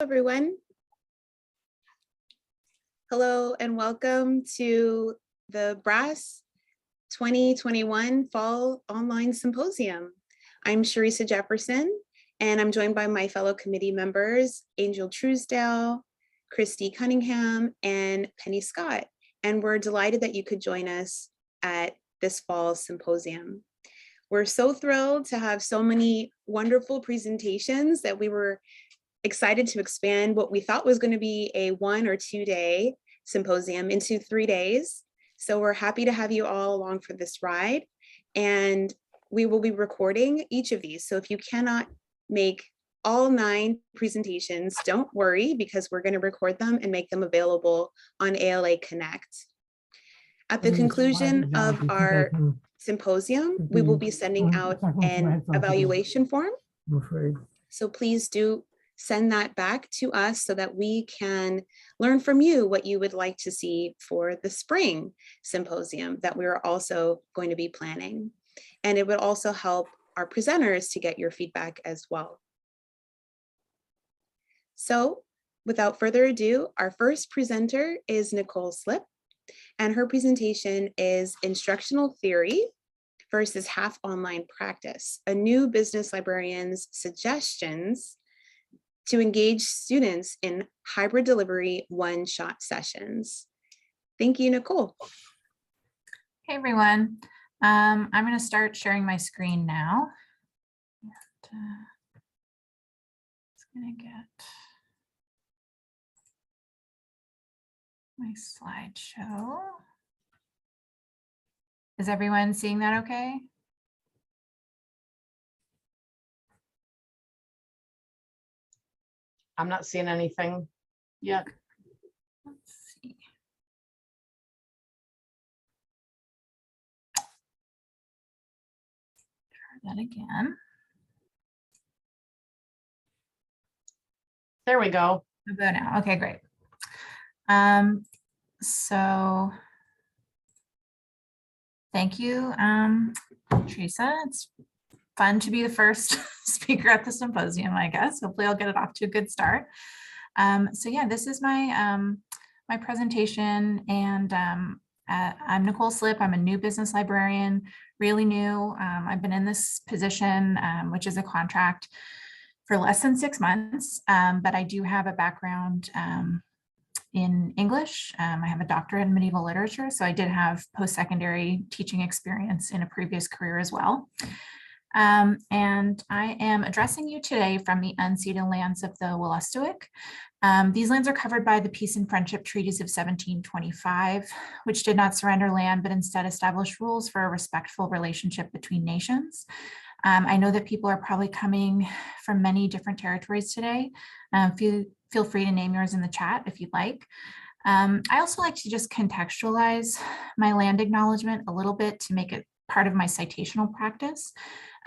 Everyone. Hello and welcome to the BRASS 2021 Fall Online Symposium. I'm Sharissa Jefferson, and I'm joined by my fellow committee members, Angel Truesdale, Christy Cunningham, and Penny Scott. And we're delighted that you could join us at this fall symposium. We're so thrilled to have so many wonderful presentations that we were excited to expand what we thought was going to be a 1 or 2 day symposium into 3 days. So we're happy to have you all along for this ride, and we will be recording each of these. So if you cannot make all 9 presentations, don't worry, because we're going to record them and make them available on ALA Connect. At the conclusion of our symposium, we will be sending out an evaluation form. So please do send that back to us so that we can learn from you what you would like to see for the spring symposium that we're also going to be planning. And it would also help our presenters to get your feedback as well. So without further ado, our first presenter is Nicole Slipp, and her presentation is Instructional Theory versus Half Online Practice, a new business librarian's suggestions to engage students in hybrid delivery one-shot sessions. Thank you, Nicole. Hey, everyone. I'm going to start sharing my screen now. It's going to get my slideshow. Is everyone seeing that okay? I'm not seeing anything yet. Let's see. Try that again. There we go. We'll go now. Okay, great. So thank you, Teresa. It's fun to be the first speaker at the symposium, I guess. Hopefully I'll get it off to a good start. So yeah, this is my my presentation, and I'm Nicole Slipp. I'm a new business librarian, really new. I've been in this position, which is a contract, for less than 6 months, but I do have a background in English. I have a doctorate in medieval literature, so I did have post-secondary teaching experience in a previous career as well. And I am addressing you today from the unceded lands of the Wolastoqiyik. These lands are covered by the Peace and Friendship Treaties of 1725, which did not surrender land, but instead established rules for a respectful relationship between nations. I know that people are probably coming from many different territories today. Feel free to name yours in the chat if you'd like. I also like to just contextualize my land acknowledgement a little bit to make it part of my citational practice.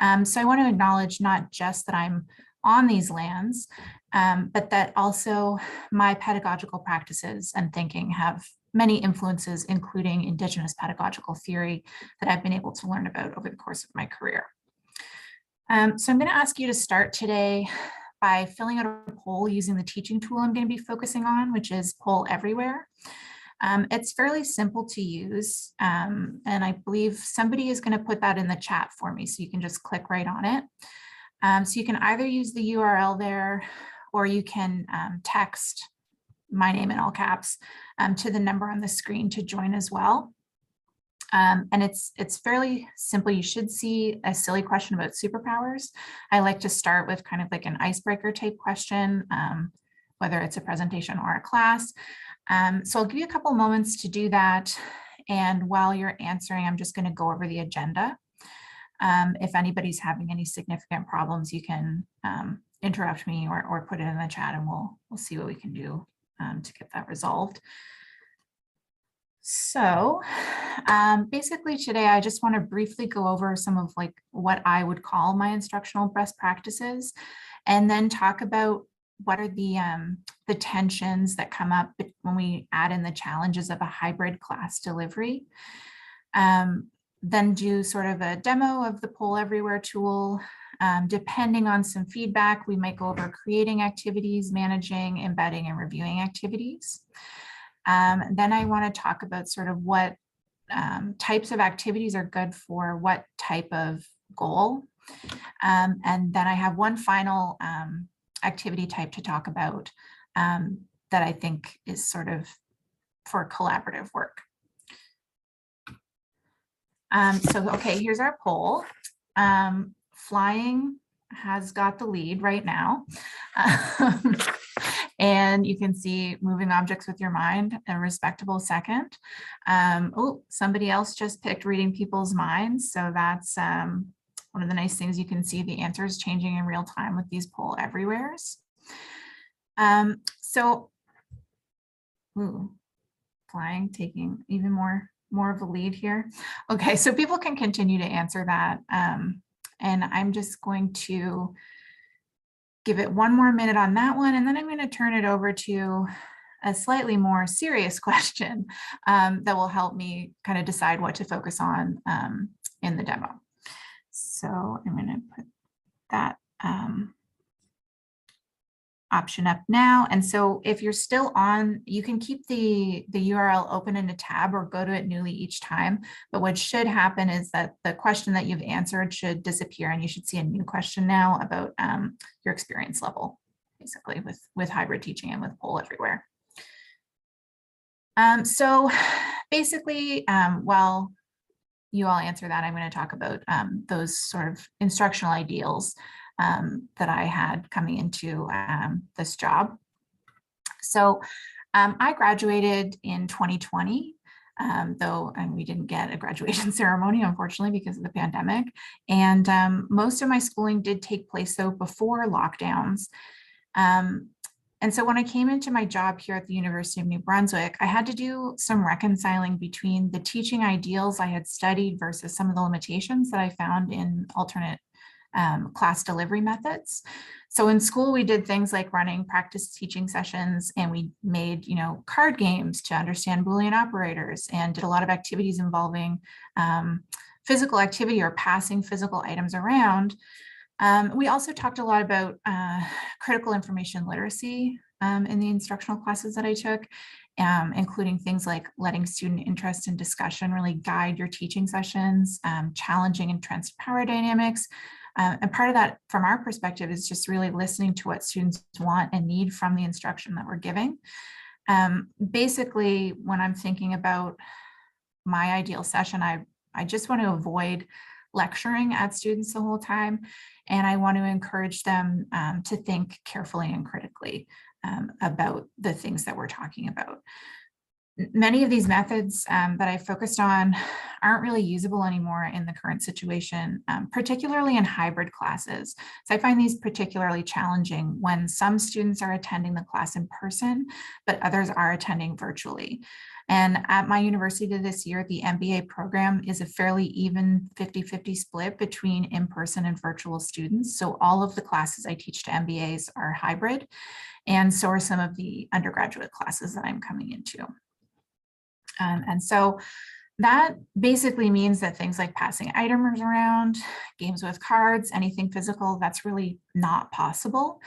So I want to acknowledge not just that I'm on these lands, but that also my pedagogical practices and thinking have many influences, including Indigenous pedagogical theory, that I've been able to learn about over the course of my career. So I'm going to ask you to start today by filling out a poll using the teaching tool I'm going to be focusing on, which is Poll Everywhere. It's fairly simple to use, and I believe somebody is going to put that in the chat for me, so you can just click right on it. So you can either use the URL there, or you can text my name in all caps to the number on the screen to join as well. And it's fairly simple. You should see a silly question about superpowers. I like to start with kind of like an icebreaker type question, whether it's a presentation or a class. So I'll give you a couple moments to do that. And while you're answering, I'm just going to go over the agenda. If anybody's having any significant problems, you can interrupt me or put it in the chat, and we'll see what we can do to get that resolved. So basically today, I just want to briefly go over some of like what I would call my instructional best practices, and then talk about what are the tensions that come up when we add in the challenges of a hybrid class delivery. Then do sort of a demo of the Poll Everywhere tool, Depending on some feedback, we might go over creating activities, managing, embedding, and reviewing activities. Then I want to talk about sort of what types of activities are good for what type of goal. And then I have one final activity type to talk about that I think is sort of for collaborative work. Okay, here's our poll. Flying has got the lead right now. And you can see moving objects with your mind, a respectable second. Oh, somebody else just picked reading people's minds. So that's one of the nice things. You can see the answers changing in real time with these poll everywheres. Flying taking even more of a lead here. Okay, so people can continue to answer that. And I'm just going to give it one more minute on that one, and then I'm going to turn it over to a slightly more serious question that will help me kind of decide what to focus on in the demo. So I'm going to put that option up now. And so if you're still on, you can keep the URL open in a tab or go to it newly each time. But what should happen is that the question that you've answered should disappear, and you should see a new question now about your experience level, basically with hybrid teaching and with poll everywhere. So basically, while you all answer that, I'm going to talk about those sort of instructional ideals that I had coming into this job. So I graduated in 2020, though we didn't get a graduation ceremony, unfortunately, because of the pandemic. And most of my schooling did take place, though, before lockdowns. And so when I came into my job here at the University of New Brunswick, I had to do some reconciling between the teaching ideals I had studied versus some of the limitations that I found in alternate class delivery methods. So in school, we did things like running practice teaching sessions, and we made, card games to understand Boolean operators, and did a lot of activities involving physical activity or passing physical items around. We also talked a lot about critical information literacy in the instructional classes that I took, including things like letting student interest and discussion really guide your teaching sessions, challenging entrenched power dynamics. And part of that, from our perspective, is just really listening to what students want and need from the instruction that we're giving. Basically, when I'm thinking about my ideal session, I just want to avoid lecturing at students the whole time, and I want to encourage them to think carefully and critically about the things that we're talking about. Many of these methods that I focused on aren't really usable anymore in the current situation, particularly in hybrid classes. So I find these particularly challenging when some students are attending the class in person, but others are attending virtually. And at my university this year, the MBA program is a fairly even 50-50 split between in-person and virtual students. So all of the classes I teach to MBAs are hybrid, and so are some of the undergraduate classes that I'm coming into. And so that basically means that things like passing items around, games with cards, anything physical, that's really not possible.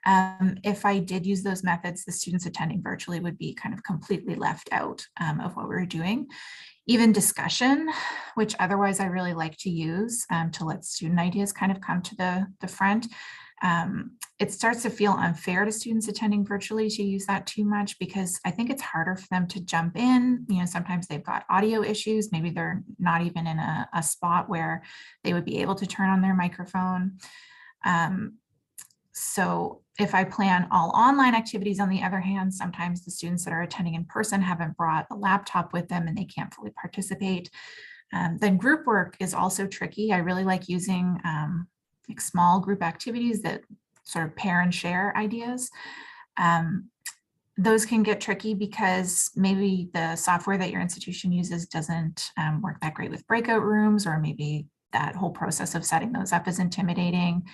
If I did use those methods, the students attending virtually would be kind of completely left out of what we were doing. Even discussion, which otherwise I really like to use to let student ideas kind of come to the front. It starts to feel unfair to students attending virtually to use that too much, because I think it's harder for them to jump in. Sometimes they've got audio issues. Maybe they're not even in a spot where they would be able to turn on their microphone. So if I plan all online activities, on the other hand, sometimes the students that are attending in person haven't brought a laptop with them and they can't fully participate. Then group work is also tricky. I really like using like small group activities that sort of pair and share ideas. Those can get tricky because maybe the software that your institution uses doesn't work that great with breakout rooms, or maybe that whole process of setting those up is intimidating.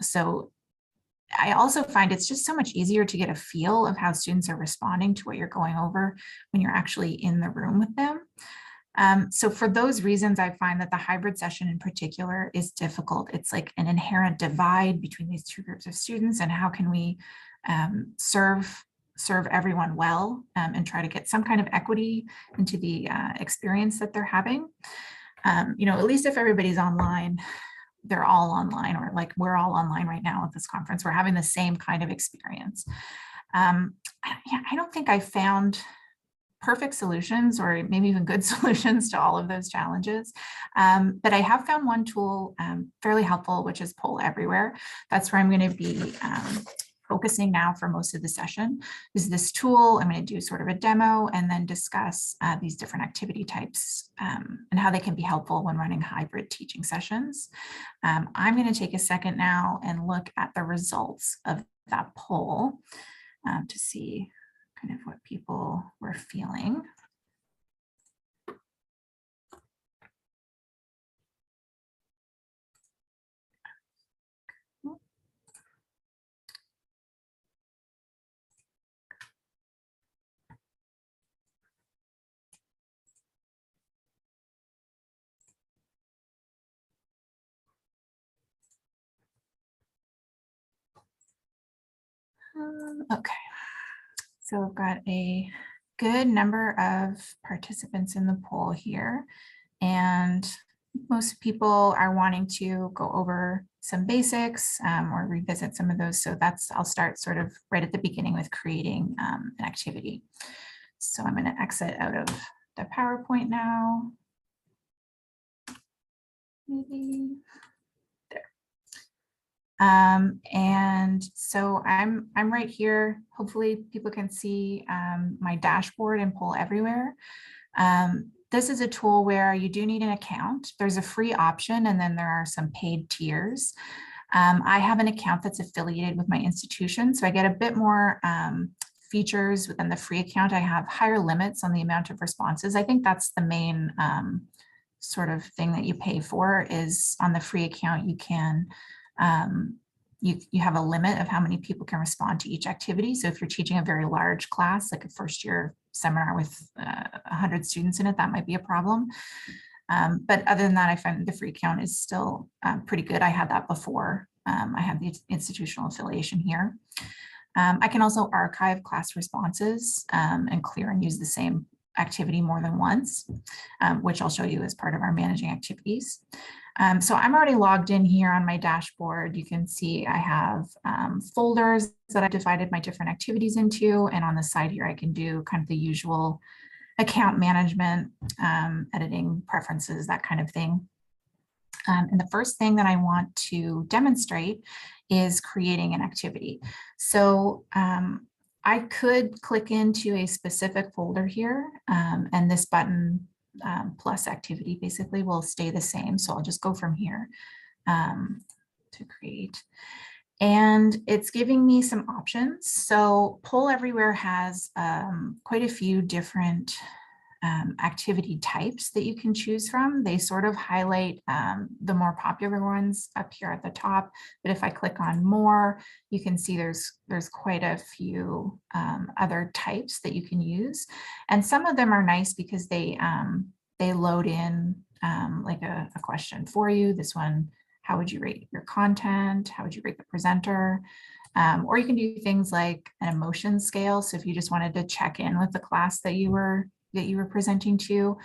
So I also find it's just so much easier to get a feel of how students are responding to what you're going over when you're actually in the room with them. So for those reasons, I find that the hybrid session in particular is difficult. It's like an inherent divide between these two groups of students, and how can we serve everyone well and try to get some kind of equity into the experience that they're having. You know, at least if everybody's online, they're all online, or like we're all online right now at this conference, we're having the same kind of experience. I don't think I found perfect solutions, or maybe even good solutions to all of those challenges. But I have found one tool fairly helpful, which is Poll Everywhere. That's where I'm going to be focusing now for most of the session. Is this tool, I'm going to do sort of a demo and then discuss these different activity types and how they can be helpful when running hybrid teaching sessions. I'm going to take a second now and look at the results of that poll to see kind of what people were feeling. Okay, so I've got a good number of participants in the poll here, and most people are wanting to go over some basics or revisit some of those. So I'll start sort of right at the beginning with creating an activity. So I'm going to exit out of the PowerPoint now. Maybe there. And so I'm right here. Hopefully people can see my dashboard and Poll Everywhere. This is a tool where you do need an account. There's a free option, and then there are some paid tiers. I have an account that's affiliated with my institution, so I get a bit more features within the free account. I have higher limits on the amount of responses. I think that's the main sort of thing that you pay for. Is on the free account, you can you have a limit of how many people can respond to each activity. So if you're teaching a very large class, like a first year seminar with 100 students in it, that might be a problem. But other than that, I find the free account is still pretty good. I had that before. I have the institutional affiliation here. I can also archive class responses and clear and use the same activity more than once, which I'll show you as part of our managing activities. So I'm already logged in here on my dashboard. You can see I have folders that I divided my different activities into, and on the side here I can do kind of the usual account management, editing preferences, that kind of thing. And the first thing that I want to demonstrate is creating an activity. So I could click into a specific folder here, and this button plus activity basically will stay the same. So I'll just go from here to create. And it's giving me some options. So Poll Everywhere has quite a few different activity types that you can choose from. They sort of highlight the more popular ones up here at the top. But if I click on more, you can see there's quite a few other types that you can use. And some of them are nice because they load in like a question for you. This one, how would you rate your content? How would you rate the presenter? Or you can do things like an emotion scale. So if you just wanted to check in with the class that you were presenting to,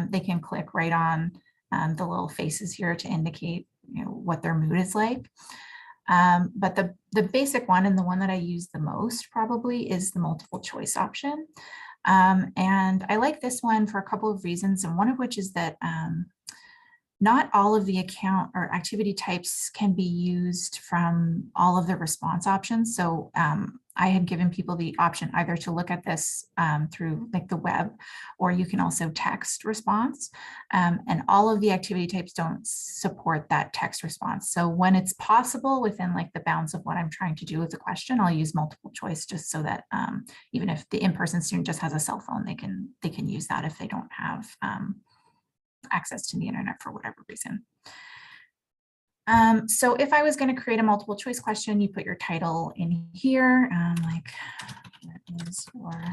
they can click right on the little faces here to indicate, you know, what their mood is like. But the basic one, and the one that I use the most probably, is the multiple choice option. And I like this one for a couple of reasons, and one of which is that not all of the account or activity types can be used from all of the response options. So I had given people the option either to look at this through like the web, or you can also text response. And all of the activity types don't support that text response. So when it's possible within like the bounds of what I'm trying to do with the question, I'll use multiple choice, just so that even if the in-person student just has a cell phone, they can use that if they don't have access to the internet for whatever reason. So if I was going to create a multiple choice question, you put your title in here, like what is your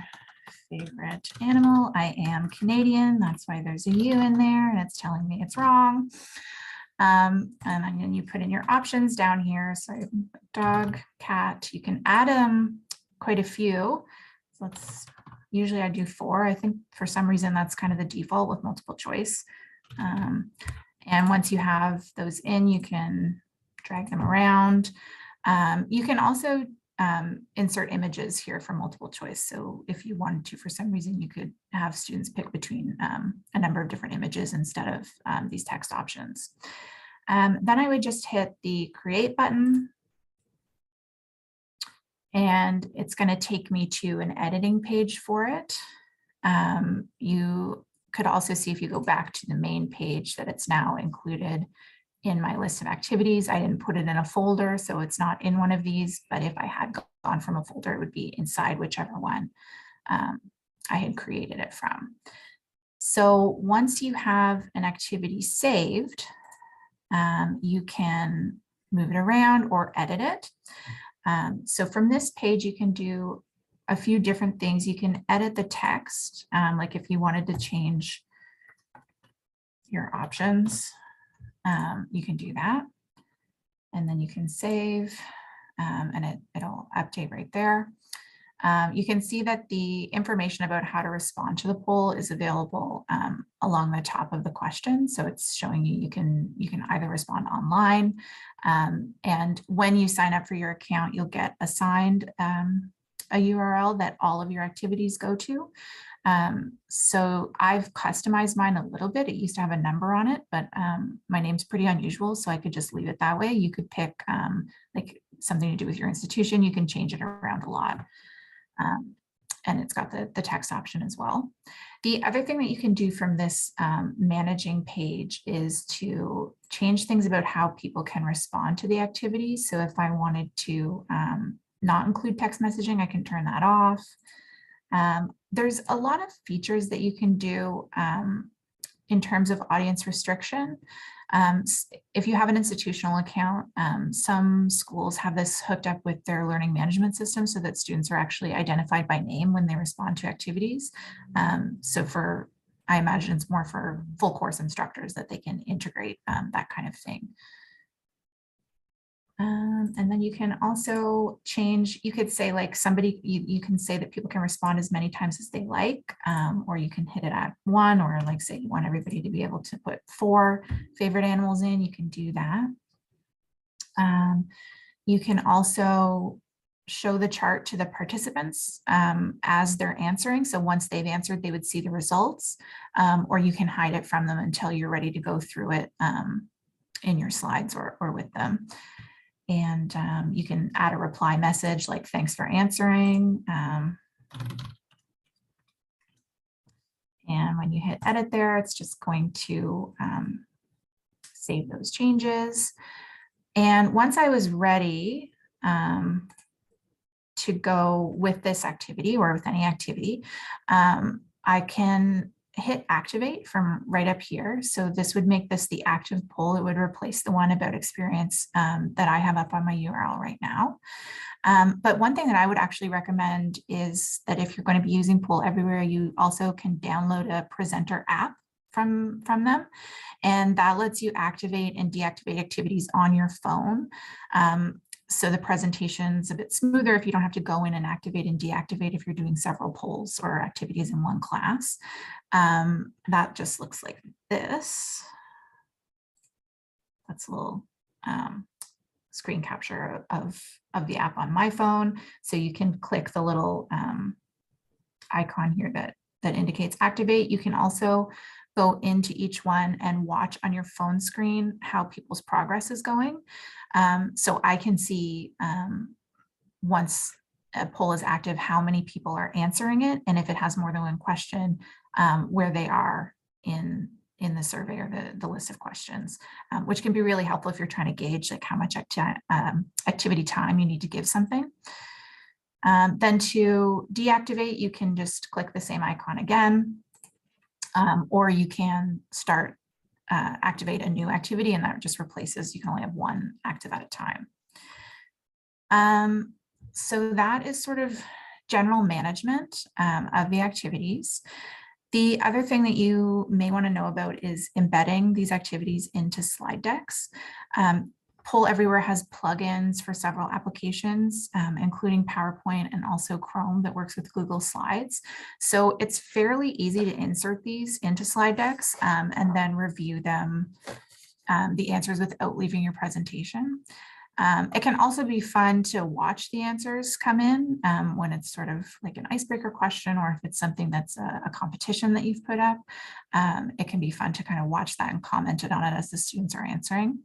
favorite animal. I am Canadian. That's why there's a U in there and it's telling me it's wrong. And then you put in your options down here. So dog, cat, you can add quite a few. So usually I do 4. I think for some reason that's kind of the default with multiple choice. And once you have those in, you can drag them around. You can also insert images here for multiple choice. So if you wanted to, for some reason, you could have students pick between a number of different images instead of these text options. Then I would just hit the create button. And it's going to take me to an editing page for it. You could also see if you go back to the main page that it's now included in my list of activities. I didn't put it in a folder, so it's not in one of these, but if I had gone from a folder, it would be inside whichever one I had created it from. So once you have an activity saved, you can move it around or edit it. So from this page, you can do a few different things. You can edit the text, like if you wanted to change your options, you can do that. And then you can save and it'll update right there. You can see that the information about how to respond to the poll is available along the top of the question. So it's showing you can either respond online, and when you sign up for your account, you'll get assigned a URL that all of your activities go to. So I've customized mine a little bit. It used to have a number on it, but my name's pretty unusual, so I could just leave it that way. You could pick like something to do with your institution. You can change it around a lot. And it's got the text option as well. The other thing that you can do from this managing page is to change things about how people can respond to the activity. So if I wanted to not include text messaging, I can turn that off. There's a lot of features that you can do in terms of audience restriction. If you have an institutional account, some schools have this hooked up with their learning management system so that students are actually identified by name when they respond to activities. So I imagine it's more for full course instructors that they can integrate that kind of thing. And then you can also change, you could say like you can say that people can respond as many times as they like, or you can hit it at 1, or like say you want everybody to be able to put 4 favorite animals in, you can do that. You can also show the chart to the participants as they're answering. So once they've answered, they would see the results, or you can hide it from them until you're ready to go through it in your slides or with them. And you can add a reply message like, thanks for answering. And when you hit edit there, it's just going to save those changes. And once I was ready to go with this activity or with any activity, I can hit activate from right up here. So this would make this the active poll. It would replace the one about experience that I have up on my URL right now. But one thing that I would actually recommend is that if you're going to be using Poll Everywhere, you also can download a presenter app from them. And that lets you activate and deactivate activities on your phone. So the presentation's a bit smoother if you don't have to go in and activate and deactivate if you're doing several polls or activities in one class. That just looks like this. That's a little screen capture of the app on my phone. So you can click the little icon here that indicates activate. You can also go into each one and watch on your phone screen how people's progress is going. So I can see once a poll is active, how many people are answering it, and if it has more than one question, where they are in the survey or the list of questions, which can be really helpful if you're trying to gauge like how much activity time you need to give something. Then to deactivate, you can just click the same icon again, or you can start activate a new activity, and that just replaces, you can only have one active at a time. So that is sort of general management of the activities. The other thing that you may want to know about is embedding these activities into slide decks. Poll Everywhere has plugins for several applications, including PowerPoint and also Chrome that works with Google Slides. So it's fairly easy to insert these into slide decks and then review them, the answers without leaving your presentation. It can also be fun to watch the answers come in when it's sort of like an icebreaker question, or if it's something that's a competition that you've put up. It can be fun to kind of watch that and comment on it as the students are answering.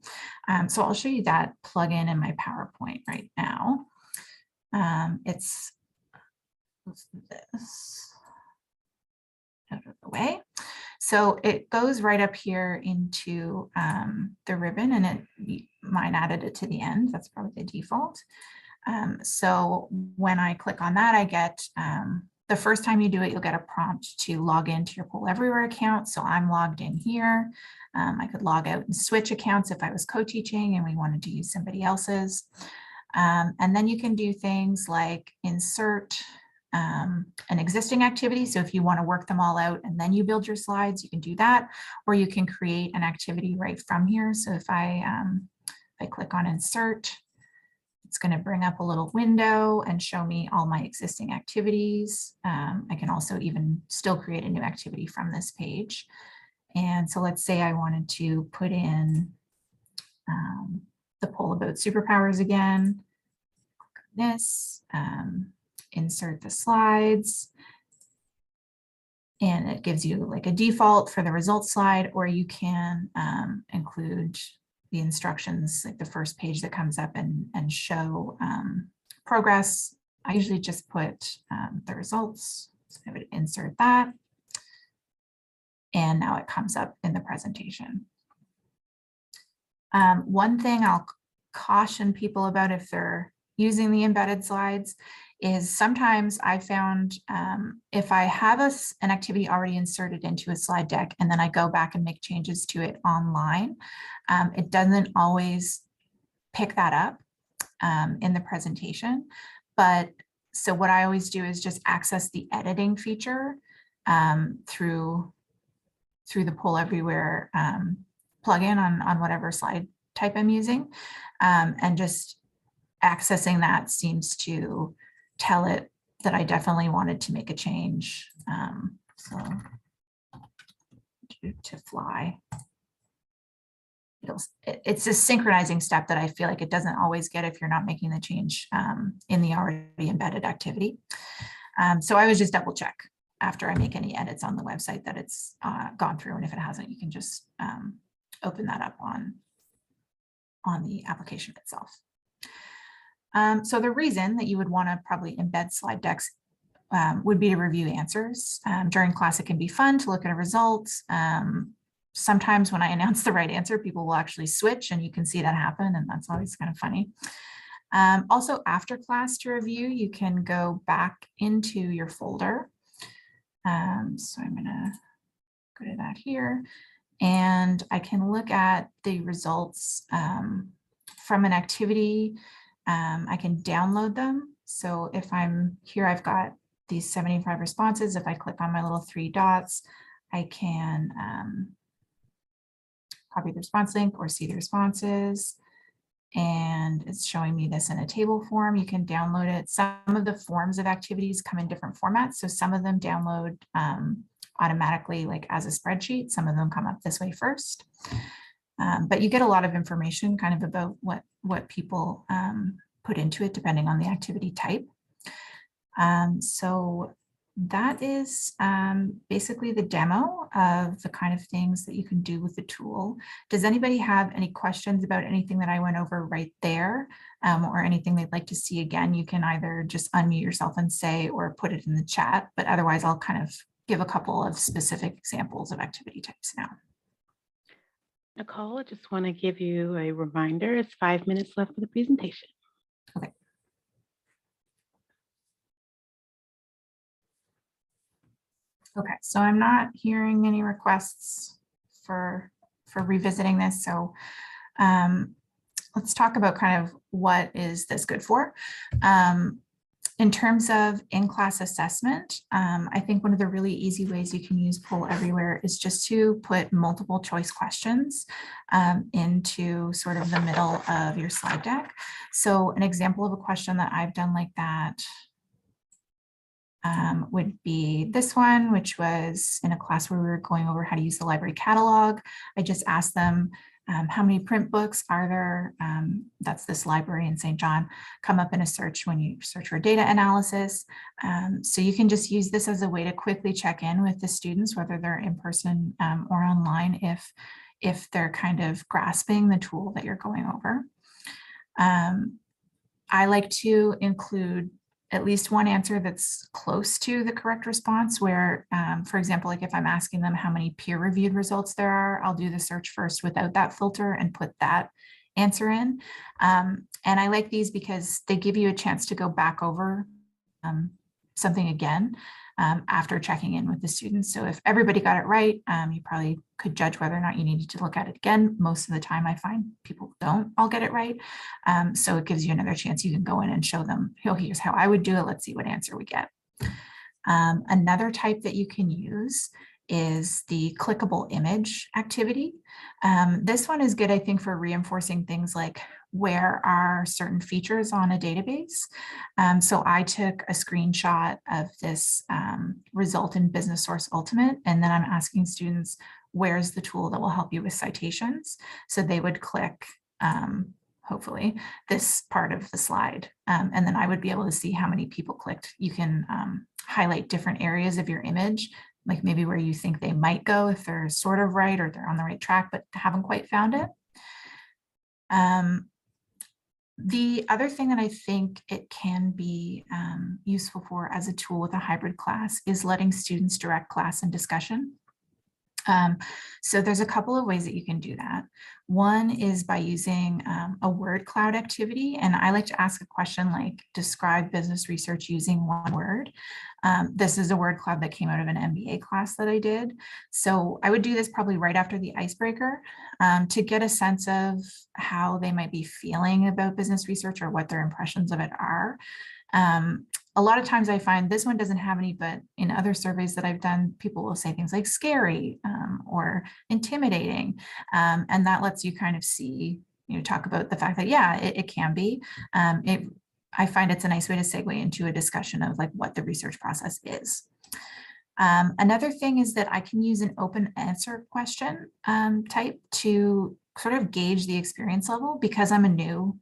So I'll show you that plugin in my PowerPoint right now. It's this out of the way. So it goes right up here into the ribbon, and mine added it to the end. That's probably the default. So when I click on that, I get, the first time you do it, you'll get a prompt to log into your Poll Everywhere account. So I'm logged in here. I could log out and switch accounts if I was co-teaching and we wanted to use somebody else's. And then you can do things like insert an existing activity. So if you want to work them all out and then you build your slides, you can do that, or you can create an activity right from here. So if I click on insert, it's going to bring up a little window and show me all my existing activities. I can also even still create a new activity from this page. And so let's say I wanted to put in the poll about superpowers again. Click on this. Insert the slides, and it gives you like a default for the results slide, or you can include the instructions, like the first page that comes up and show progress. I usually just put the results, so I would insert that, and now it comes up in the presentation. One thing I'll caution people about if they're using the embedded slides is sometimes I found if I have an activity already inserted into a slide deck and then I go back and make changes to it online, it doesn't always pick that up in the presentation. But so what I always do is just access the editing feature through the Poll Everywhere plugin on whatever slide type I'm using, and just accessing that seems to tell it that I definitely wanted to make a change. So to fly, it's a synchronizing step that I feel like it doesn't always get if you're not making the change in the already embedded activity. So I would just double check after I make any edits on the website that it's gone through, and if it hasn't, you can just open that up on the application itself. So the reason that you would want to probably embed slide decks would be to review answers. During class, it can be fun to look at a result. Sometimes when I announce the right answer, people will actually switch, and you can see that happen, and that's always kind of funny. Also, after class to review, you can go back into your folder. So I'm going to go to that here, and I can look at the results from an activity. I can download them. So if I'm here, I've got these 75 responses. If I click on my little 3 dots, I can copy the response link or see the responses. And it's showing me this in a table form. You can download it. Some of the forms of activities come in different formats. So some of them download automatically, like as a spreadsheet. Some of them come up this way first. But you get a lot of information kind of about what people put into it depending on the activity type. So that is basically the demo of the kind of things that you can do with the tool. Does anybody have any questions about anything that I went over right there, or anything they'd like to see again? You can either just unmute yourself and say, or put it in the chat, but otherwise I'll kind of give a couple of specific examples of activity types now. Nicole, I just want to give you a reminder. It's 5 minutes left for the presentation. Okay. Okay, so I'm not hearing any requests for revisiting this. So let's talk about kind of what is this good for. In terms of in-class assessment, I think one of the really easy ways you can use Poll Everywhere is just to put multiple choice questions into sort of the middle of your slide deck. So an example of a question that I've done like that would be this one, which was in a class where we were going over how to use the library catalog. I just asked them, how many print books are there? That's this library in St. John, come up in a search when you search for data analysis. So you can just use this as a way to quickly check in with the students, whether they're in person or online, if they're kind of grasping the tool that you're going over. I like to include at least one answer that's close to the correct response where, for example, like if I'm asking them how many peer-reviewed results there are, I'll do the search first without that filter and put that answer in. And I like these because they give you a chance to go back over something again after checking in with the students. So if everybody got it right, you probably could judge whether or not you needed to look at it again. Most of the time I find people don't all get it right. So it gives you another chance. You can go in and show them, oh, here's how I would do it. Let's see what answer we get. Another type that you can use is the clickable image activity. This one is good, I think, for reinforcing things like where are certain features on a database. So I took a screenshot of this result in Business Source Ultimate, and then I'm asking students, where's the tool that will help you with citations? So they would click, hopefully, this part of the slide, and then I would be able to see how many people clicked. You can highlight different areas of your image, like maybe where you think they might go if they're sort of right or they're on the right track, but haven't quite found it. The other thing that I think it can be useful for as a tool with a hybrid class is letting students direct class and discussion. So there's a couple of ways that you can do that. One is by using a word cloud activity. And I like to ask a question like, describe business research using one word. This is a word cloud that came out of an MBA class that I did. So I would do this probably right after the icebreaker to get a sense of how they might be feeling about business research or what their impressions of it are. A lot of times I find this one doesn't have any, but in other surveys that I've done, people will say things like scary or intimidating. And that lets you kind of see, talk about the fact that, yeah, it can be. I find it's a nice way to segue into a discussion of like what the research process is. Another thing is that I can use an open answer question type to sort of gauge the experience level because I'm a new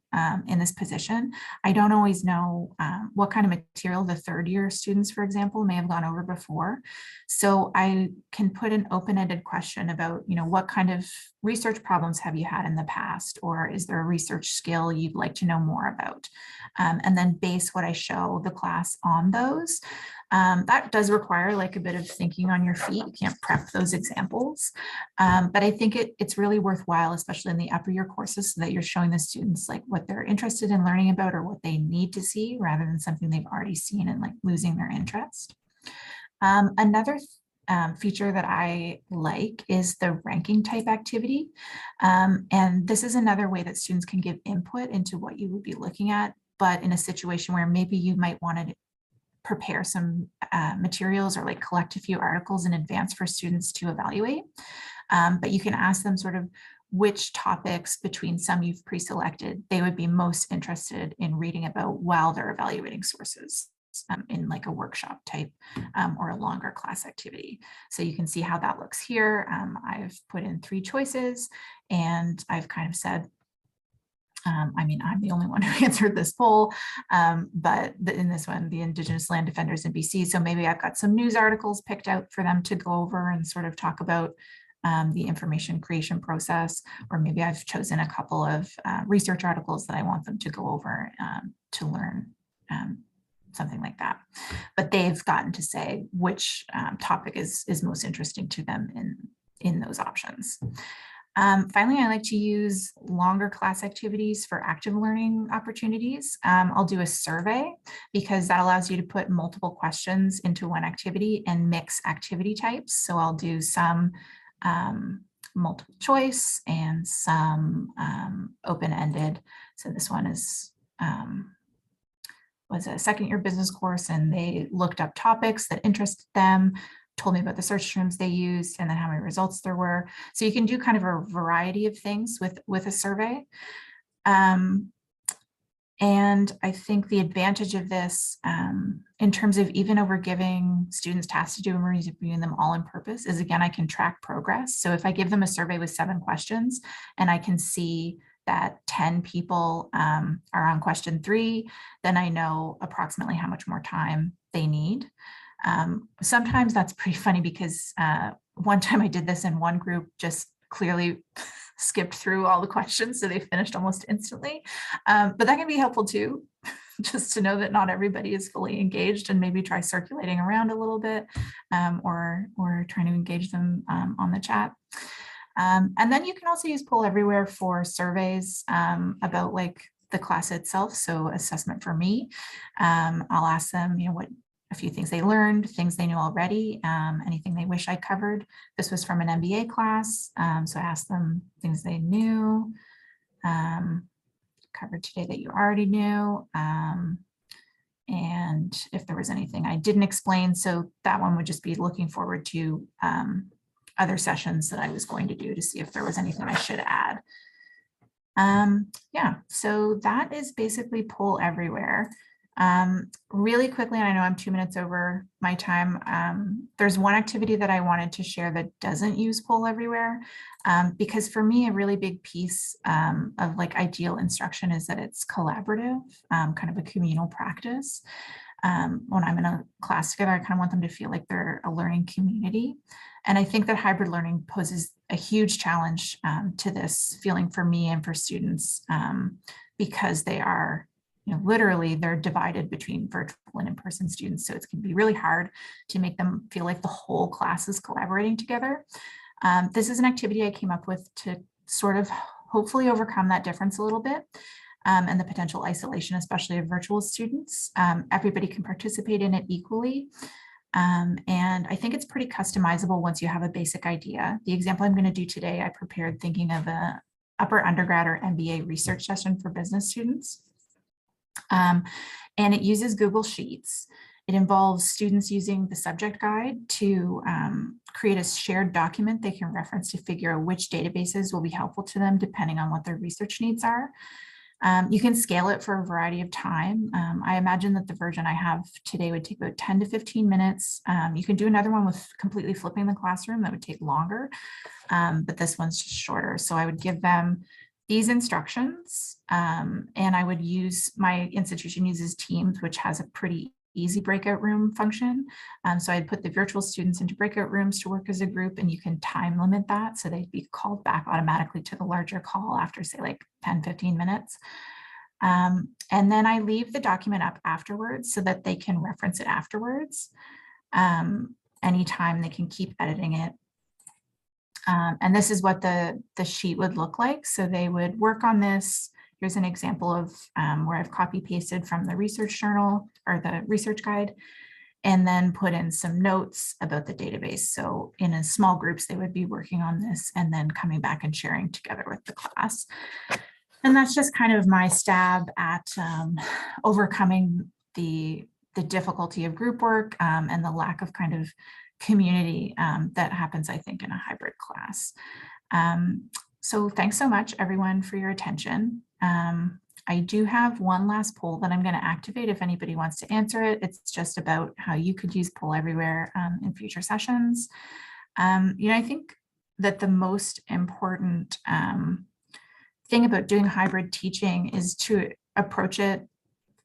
in this position. I don't always know what kind of material the third year students, for example, may have gone over before. So I can put an open-ended question about, what kind of research problems have you had in the past, or is there a research skill you'd like to know more about? And then base what I show the class on those. That does require like a bit of thinking on your feet. You can't prep those examples, but I think it's really worthwhile, especially in the upper year courses, so that you're showing the students like what they're interested in learning about or what they need to see rather than something they've already seen and like losing their interest. Another feature that I like is the ranking type activity. And this is another way that students can give input into what you would be looking at, but in a situation where maybe you might want to prepare some materials or like collect a few articles in advance for students to evaluate. But you can ask them sort of which topics between some you've pre-selected they would be most interested in reading about while they're evaluating sources in like a workshop type or a longer class activity. So you can see how that looks here. I've put in 3 choices and I've kind of said, I mean, I'm the only one who answered this poll, but in this one, the Indigenous land defenders in BC. So maybe I've got some news articles picked out for them to go over and sort of talk about the information creation process, or maybe I've chosen a couple of research articles that I want them to go over to learn something like that. But they've gotten to say which topic is most interesting to them in those options. Finally, I like to use longer class activities for active learning opportunities. I'll do a survey because that allows you to put multiple questions into one activity and mix activity types. So I'll do some multiple choice and some open-ended. So this one is was a second year business course, and they looked up topics that interested them, told me about the search terms they used, and then how many results there were. So you can do kind of a variety of things with a survey. And I think the advantage of this, in terms of even over giving students tasks to do and reviewing them all in purpose, is again, I can track progress. So if I give them a survey with 7 questions and I can see that 10 people are on question 3, then I know approximately how much more time they need. Sometimes that's pretty funny because one time I did this and one group just clearly skipped through all the questions, so they finished almost instantly. But that can be helpful too, just to know that not everybody is fully engaged, and maybe try circulating around a little bit, or trying to engage them on the chat. And then you can also use Poll Everywhere for surveys about like the class itself. So assessment for me, I'll ask them, what a few things they learned, things they knew already, anything they wish I covered. This was from an MBA class, so I asked them things they knew, covered today that you already knew, and if there was anything I didn't explain. So that one would just be looking forward to other sessions that I was going to do to see if there was anything I should add. Yeah, so that is basically Poll Everywhere. Really quickly, and I know I'm 2 minutes over my time, there's one activity that I wanted to share that doesn't use Poll Everywhere, because for me, a really big piece of like ideal instruction is that it's collaborative, kind of a communal practice. When I'm in a class together, I kind of want them to feel like they're a learning community. And I think that hybrid learning poses a huge challenge to this feeling for me and for students, because they are, literally they're divided between virtual and in-person students. So it's going to be really hard to make them feel like the whole class is collaborating together. This is an activity I came up with to sort of hopefully overcome that difference a little bit. And the potential isolation, especially of virtual students. Everybody can participate in it equally. And I think it's pretty customizable once you have a basic idea. The example I'm going to do today, I prepared thinking of a upper undergrad or MBA research session for business students. And it uses Google Sheets. It involves students using the subject guide to create a shared document they can reference to figure out which databases will be helpful to them depending on what their research needs are. You can scale it for a variety of time. I imagine that the version I have today would take about 10 to 15 minutes. You can do another one with completely flipping the classroom that would take longer, but this one's just shorter. So I would give them these instructions, and I would use, my institution uses Teams, which has a pretty easy breakout room function. So I'd put the virtual students into breakout rooms to work as a group, and you can time limit that. So they'd be called back automatically to the larger call after say like 10, 15 minutes. And then I leave the document up afterwards so that they can reference it afterwards. Anytime they can keep editing it. And this is what the sheet would look like. So they would work on this. Here's an example of where I've copy pasted from the research journal or the research guide, and then put in some notes about the database. So in a small groups, they would be working on this and then coming back and sharing together with the class. And that's just kind of my stab at overcoming the difficulty of group work and the lack of kind of community that happens, I think, in a hybrid class. So thanks so much, everyone, for your attention. I do have one last poll that I'm going to activate if anybody wants to answer it. It's just about how you could use Poll Everywhere in future sessions. I think that the most important thing about doing hybrid teaching is to approach it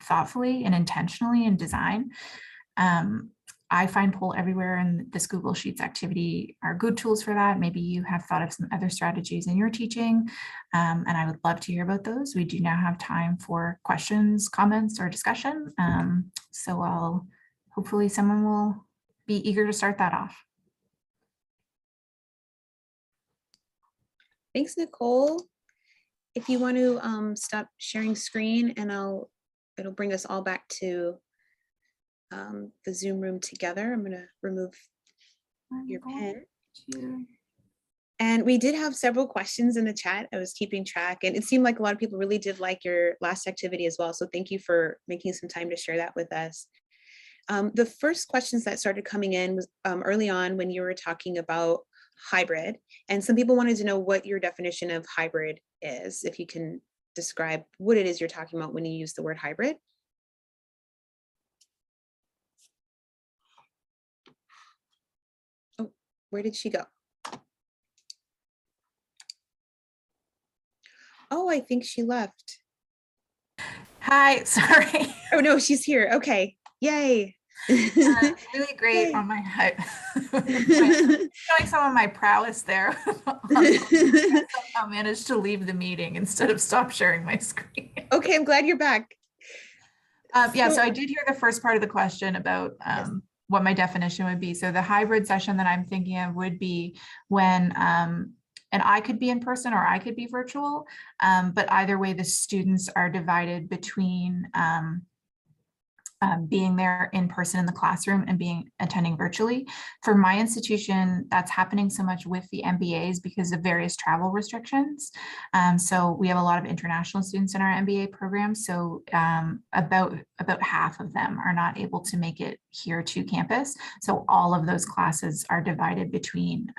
thoughtfully and intentionally in design. I find Poll Everywhere and this Google Sheets activity are good tools for that. Maybe you have thought of some other strategies in your teaching, and I would love to hear about those. We do now have time for questions, comments, or discussion. So hopefully someone will be eager to start that off. Thanks, Nicole. If you want to stop sharing screen, and it'll bring us all back to the Zoom room together. I'm going to remove your pen. And we did have several questions in the chat. I was keeping track, and it seemed like a lot of people really did like your last activity as well. So thank you for making some time to share that with us. The first questions that started coming in was early on when you were talking about hybrid, and some people wanted to know what your definition of hybrid is, if you can describe what it is you're talking about when you use the word hybrid. Oh, where did she go? Oh, I think she left. Hi, sorry. Oh no, she's here. Okay, yay. Really great Yay. on my showing some of my prowess there. I somehow managed to leave the meeting instead of stop sharing my screen. Okay, I'm glad you're back. Yeah, so I did hear the first part of the question about what my definition would be. So the hybrid session that I'm thinking of would be when, and I could be in person or I could be virtual, but either way, the students are divided between being there in person in the classroom and attending virtually. For my institution, that's happening so much with the MBAs because of various travel restrictions. So we have a lot of international students in our MBA program. So about half of them are not able to make it here to campus. So all of those classes are divided between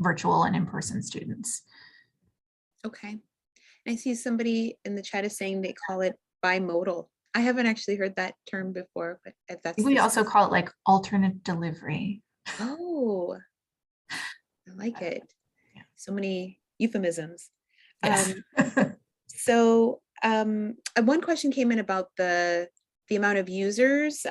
virtual and in-person students. Okay. I see somebody in the chat is saying they call it bimodal. I haven't actually heard that term before, but if that's We also call it like alternate delivery. Oh, I like it. So many euphemisms. Yes. So one question came in about the amount of users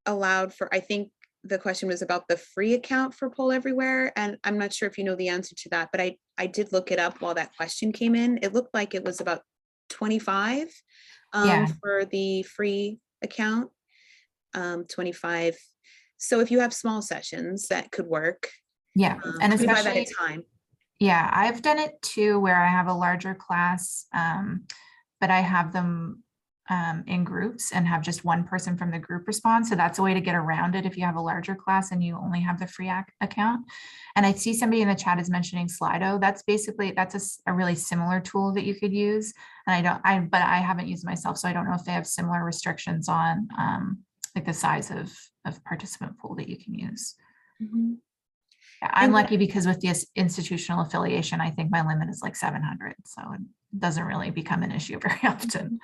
allowed for, I think the question was about the free account for Poll Everywhere. And I'm not sure if you know the answer to that, but I did look it up while that question came in. It looked like it was about 25 for the free account, 25. So if you have small sessions, that could work. Yeah, and 25 especially at a time. Yeah, I've done it too, where I have a larger class, but I have them in groups and have just one person from the group respond. So that's a way to get around it if you have a larger class and you only have the free account. And I see somebody in the chat is mentioning Slido. That's basically, that's a really similar tool that you could use. And but I haven't used it myself, so I don't know if they have similar restrictions on like the size of participant pool that you can use. Mm-hmm. I'm lucky because with this institutional affiliation, I think my limit is like 700. So it doesn't really become an issue very often.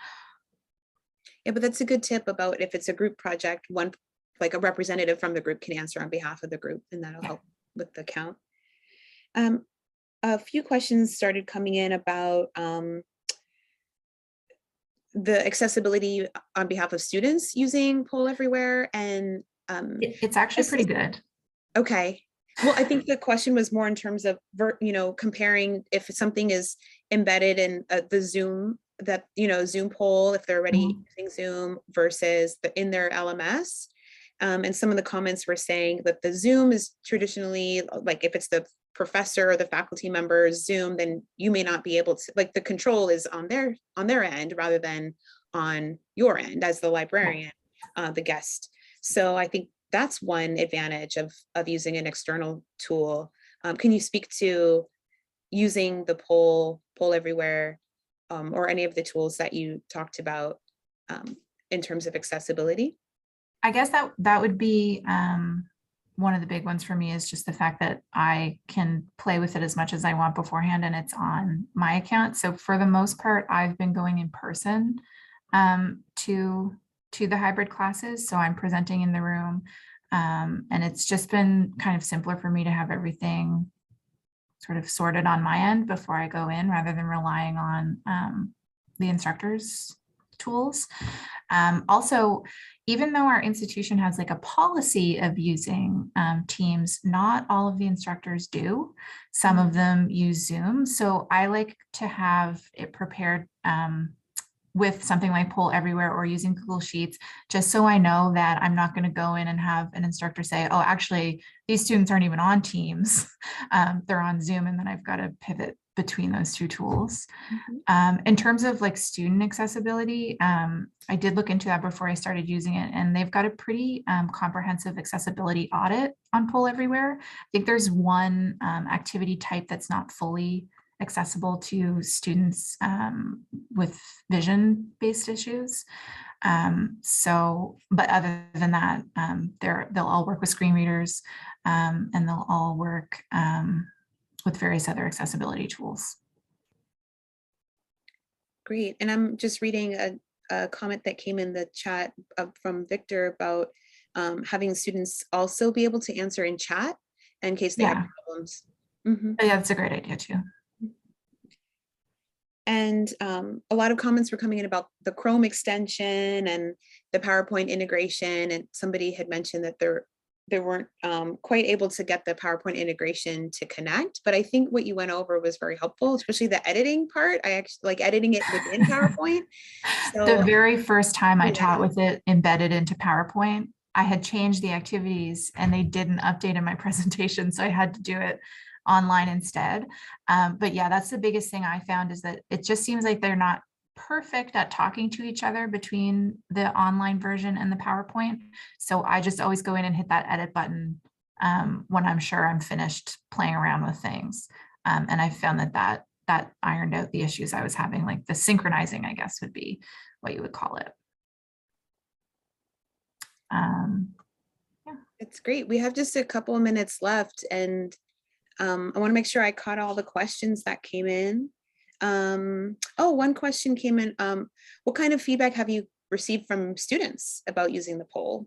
Yeah, but that's a good tip about if it's a group project, like a representative from the group can answer on behalf of the group, and that'll help with the count. A few questions started coming in about the accessibility on behalf of students using Poll Everywhere, and it's actually pretty good. Okay. Well, I think the question was more in terms of, comparing if something is embedded in the Zoom, that, Zoom poll, if they're already using Zoom versus in their LMS. And some of the comments were saying that the Zoom is traditionally, like if it's the professor or the faculty member's Zoom, then you may not be able to, like the control is on their end rather than on your end as the librarian, the guest. So I think that's one advantage of using an external tool. Can you speak to using the Poll Everywhere or any of the tools that you talked about in terms of accessibility? I guess that would be one of the big ones for me, is just the fact that I can play with it as much as I want beforehand and it's on my account. So for the most part, I've been going in person to the hybrid classes. So I'm presenting in the room. And it's just been kind of simpler for me to have everything sort of sorted on my end before I go in, rather than relying on the instructor's tools. Also, even though our institution has like a policy of using Teams, not all of the instructors do. Some of them use Zoom. So I like to have it prepared with something like Poll Everywhere or using Google Sheets, just so I know that I'm not going to go in and have an instructor say, oh, actually, these students aren't even on Teams. They're on Zoom, and then I've got to pivot between those two tools. In terms of like student accessibility, I did look into that before I started using it, and they've got a pretty comprehensive accessibility audit on Poll Everywhere. I think there's one activity type that's not fully accessible to students with vision-based issues. But other than that, they'll all work with screen readers, and they'll all work with various other accessibility tools. Great. And I'm just reading a comment that came in the chat from Victor about having students also be able to answer in chat in case they have problems. Yeah, that's a great idea too. And a lot of comments were coming in about the Chrome extension and the PowerPoint integration. And somebody had mentioned that they weren't quite able to get the PowerPoint integration to connect. But I think what you went over was very helpful, especially the editing part. I actually like editing it within PowerPoint. So, the very first time I taught with it embedded into PowerPoint, I had changed the activities and they didn't update in my presentation. So I had to do it online instead. But yeah, that's the biggest thing I found, is that it just seems like they're not perfect at talking to each other between the online version and the PowerPoint. So I just always go in and hit that edit button when I'm sure I'm finished playing around with things. And I found that ironed out the issues I was having, like the synchronizing, I guess would be what you would call it. it's great. We have just a couple of minutes left, and I want to make sure I caught all the questions that came in. Oh, one question came in. What kind of feedback have you received from students about using the poll?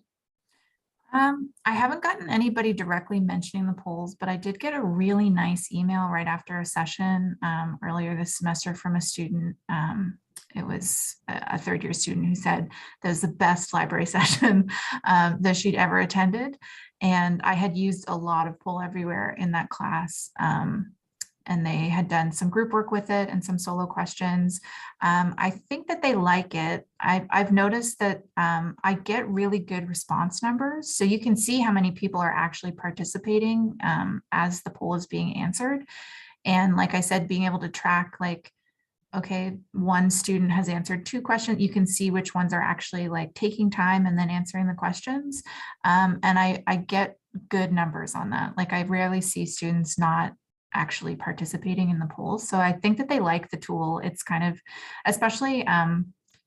I haven't gotten anybody directly mentioning the polls, but I did get a really nice email right after a session earlier this semester from a student. It was a third-year student who said that was the best library session that she'd ever attended. And I had used a lot of Poll Everywhere in that class. And they had done some group work with it and some solo questions. I think that they like it. I've noticed that I get really good response numbers. So you can see how many people are actually participating as the poll is being answered. And like I said, being able to track, like, okay, one student has answered 2 questions. You can see which ones are actually like taking time and then answering the questions. And I get good numbers on that. Like, I rarely see students not actually participating in the polls. So I think that they like the tool. It's kind of, especially,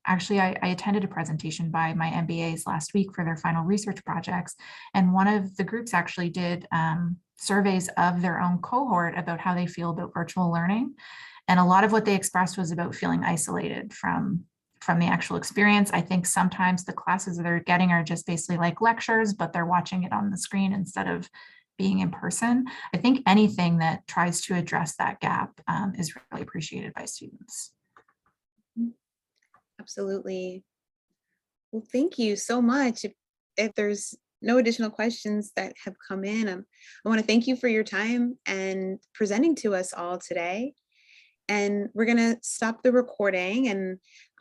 actually, I attended a presentation by my MBAs last week for their final research projects. And one of the groups actually did surveys of their own cohort about how they feel about virtual learning. And a lot of what they expressed was about feeling isolated from the actual experience. I think sometimes the classes that they're getting are just basically like lectures, but they're watching it on the screen instead of being in person. I think anything that tries to address that gap is really appreciated by students. Absolutely. Well, thank you so much. If there's no additional questions that have come in, I want to thank you for your time and presenting to us all today. And we're going to stop the recording, and